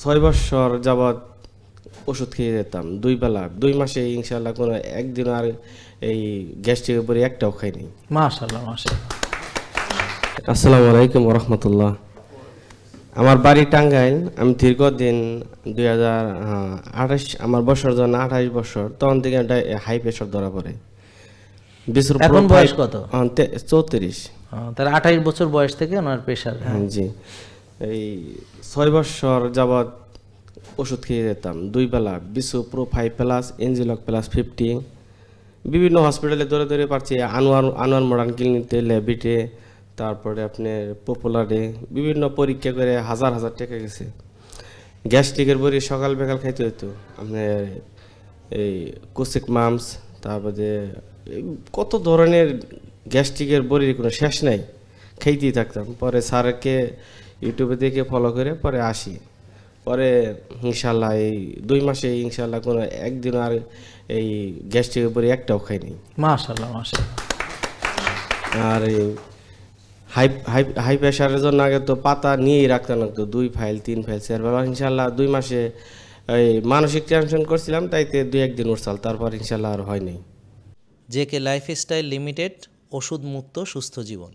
6 বৎসর যাবৎ ওষুধ খেয়ে যেতাম 2 বেলা 2 মাসে ইনশাআল্লাহ কোনো একদিন আর এই গ্যাস্ট্রিকের উপরে একটাও খাইনি। মাশাআল্লাহ মাশাআল্লাহ। আসসালামু আলাইকুম ওয়া রাহমাতুল্লাহ। আমার বাড়ি টাঙ্গাইল। আমি দীর্ঘদিন 2028 আমার বছর যখন 28 বছর তখন থেকে একটা হাই প্রেশার ধরা পড়ে। এখন বয়স কত? 34। তাহলে 28 বছর বয়স থেকে ওনার প্রেশার। হ্যাঁ জি, এই 6 বৎসর যাবৎ ওষুধ খেয়ে যেতাম 2 বেলা বিসু প্রো 5+ এনজিলক প্লাস 50 বিভিন্ন হসপিটালে ধরে ধরে পাচ্ছি, আনোয়ার মডার্ন ক্লিনিকে, ল্যাবিটে, তারপরে আপনার পপুলারে বিভিন্ন পরীক্ষা করে হাজার হাজার টাকা গেছে। গ্যাস্ট্রিকের বড়ি সকাল বিকাল খাইতে হতো আপনার, এই কোসিক মামস, তারপরে কত ধরনের গ্যাস্ট্রিকের বড়ির কোনো শেষ নাই, খাইতেই থাকতাম। পরে স্যারকে ইউটিউবে দেখে ফলো করে পরে আসি। পরে ইনশাল্লাহ এই 2 মাসে ইনশাল্লাহ কোনো একদিন আর এই গ্যাস্ট্রিকের বড়ি একটাও খাইনি। মাশাআল্লাহ মাশাআল্লাহ। আর এই হাই প্রেশারের জন্য আগে তো পাতা নিয়েই রাখতে লাগতো, 2 ফাইল 3 ফাইল 4 বেলা। ইনশাল্লাহ 2 মাসে এই মানসিক টেনশন করছিলাম, তাইতে 2-1 দিন উঠছাল, তারপর ইনশাল্লাহ আর হয়নি। জেকে লাইফস্টাইল লিমিটেড, ওষুধ মুক্ত সুস্থ জীবন।